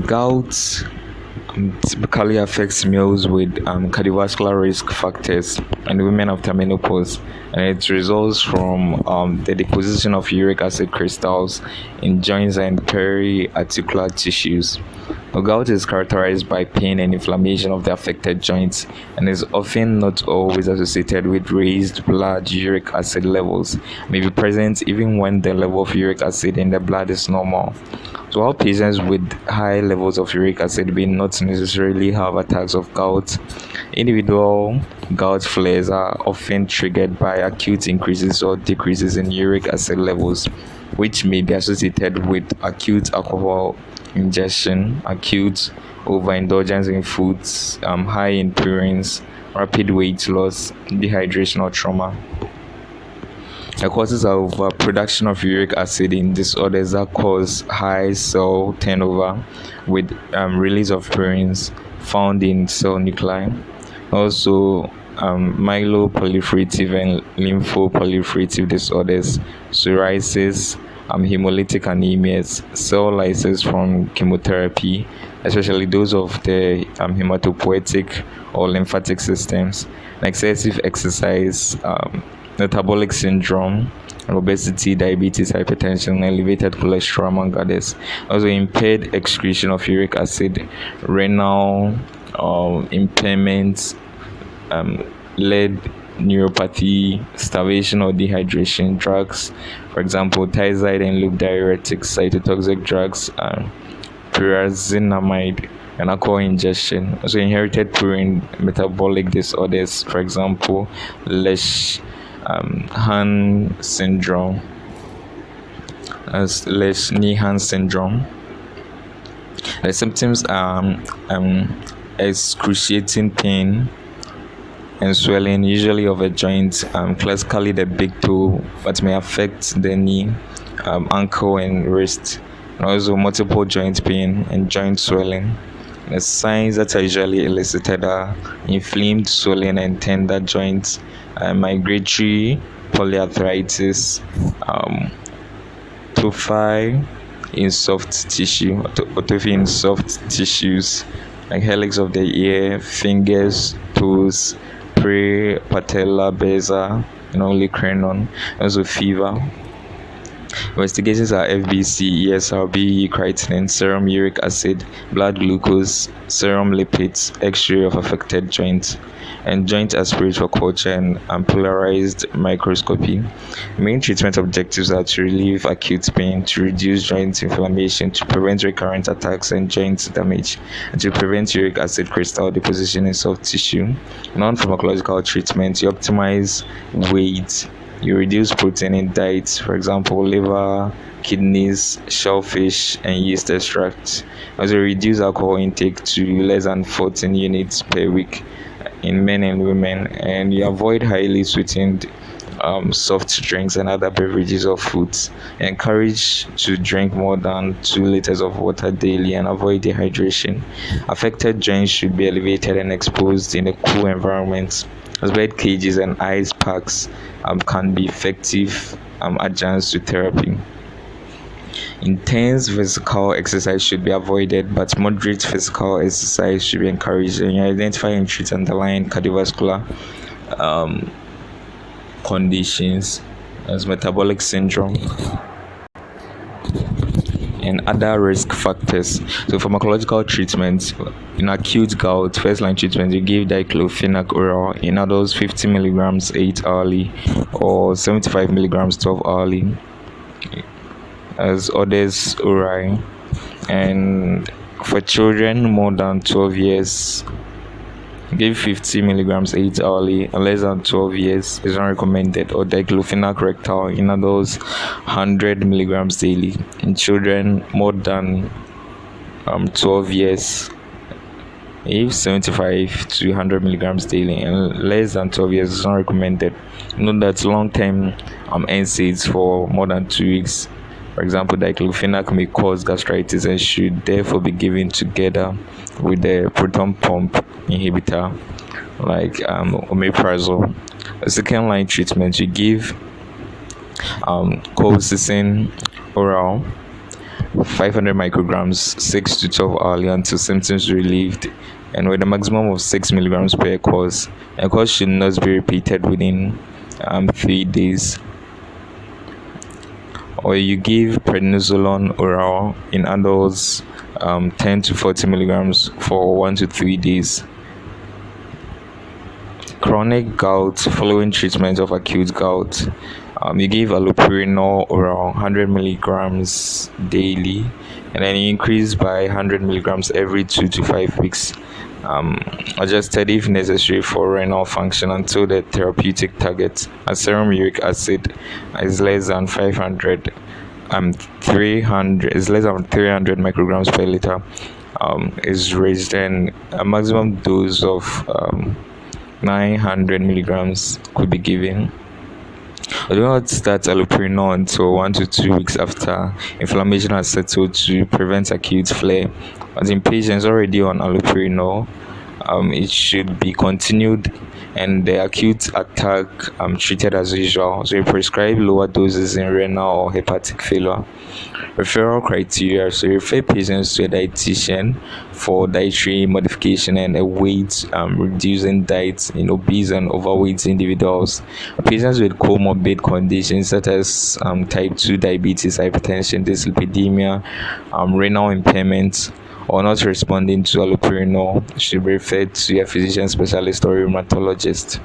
Gout typically affects males with cardiovascular risk factors and women after menopause, and it results from the deposition of uric acid crystals in joints and periarticular tissues. Gout is characterized by pain and inflammation of the affected joints and is often not always associated with raised blood uric acid levels, may be present even when the level of uric acid in the blood is normal. So while patients with high levels of uric acid may not necessarily have attacks of gout, individual gout flares are often triggered by acute increases or decreases in uric acid levels, which may be associated with acute alcohol ingestion, acute overindulgence in foods, high in purines, rapid weight loss, dehydration, or trauma. The causes of production of uric acid in disorders that cause high cell turnover with release of purines found in cell nuclei. Also, myeloproliferative and lymphoproliferative disorders, psoriasis, hemolytic anemias, cell lysis from chemotherapy, especially those of the hematopoietic or lymphatic systems, excessive exercise, metabolic syndrome, obesity, diabetes, hypertension, elevated cholesterol, among others. Also, impaired excretion of uric acid, renal impairment, lead neuropathy, starvation or dehydration, drugs, for example, thiazide and loop diuretics, cytotoxic drugs, pyrazinamide, and alcohol ingestion. Also, inherited purine metabolic disorders, for example, Lesch-Nyhan syndrome, Lesch-Nyhan syndrome. The symptoms are excruciating pain and swelling, usually of a joint, classically the big toe, but may affect the knee, ankle, and wrist, and also multiple joint pain and joint swelling. The signs that are usually elicited are inflamed, swollen, and tender joints, migratory polyarthritis, tophi in soft tissue, atophy in soft tissues, like helix of the ear, fingers, toes, pre-patellar beza, and only cranium, also fever. Investigations are FBC, ESRB, creatinine, serum uric acid, blood glucose, serum lipids, X-ray of affected joints, and joint aspirator culture and polarized microscopy. Main treatment objectives are to relieve acute pain, to reduce joint inflammation, to prevent recurrent attacks and joint damage, and to prevent uric acid crystal deposition in soft tissue. Non-pharmacological treatment: you optimize weight, you reduce protein in diets, for example, liver, kidneys, shellfish, and yeast extracts. Also, reduce alcohol intake to less than 14 units per week in men and women, and you avoid highly sweetened soft drinks and other beverages or foods. Encourage to drink more than 2 liters of water daily and avoid dehydration. Affected joints should be elevated and exposed in a cool environment, as bed cages and ice packs can be effective adjuncts to therapy. Intense physical exercise should be avoided, but moderate physical exercise should be encouraged, and you identify and treat underlying cardiovascular conditions as metabolic syndrome and other risk factors. So pharmacological treatments: in acute gout, first line treatment, you give diclofenac oral in adults 50 milligrams 8 hourly or 75 milligrams 12 hourly, as others oral, and for children more than 12 years, give 50 milligrams 8 hourly, and less than 12 years is not recommended, or diclofenac rectal in adults 100 milligrams daily. In children more than 12 years, if 75 to 100 milligrams daily, and less than 12 years is not recommended. Note that long-term NSAIDs for more than 2 weeks, for example, diclofenac, may cause gastritis and should therefore be given together with the proton pump inhibitor like omeprazole. A second line treatment, you give colchicine oral 500 micrograms 6 to 12 hourly until symptoms relieved, and with a maximum of 6 milligrams per course. A course should not be repeated within 3 days. Or you give prednisolone oral in adults, 10 to 40 milligrams for 1 to 3 days. Chronic gout following treatment of acute gout. You give allopurinol oral 100 milligrams daily, and then you increase by 100 milligrams every 2 to 5 weeks. Adjusted if necessary for renal function until the therapeutic target. A serum uric acid is less than 500 300 is less than 300 micrograms per liter is raised, and a maximum dose of 900 milligrams could be given. I do not start allopurinol until 1 to 2 weeks after inflammation has settled to prevent acute flare. But in patients already on allopurinol, it should be continued and the acute attack treated as usual. So you prescribe lower doses in renal or hepatic failure. Referral criteria: so you refer patients to a dietitian for dietary modification and a weight reducing diet in obese and overweight individuals. Patients with comorbid conditions such as type 2 diabetes, hypertension, dyslipidemia, renal impairment, or not responding to allopurinol should be referred to a physician specialist or rheumatologist.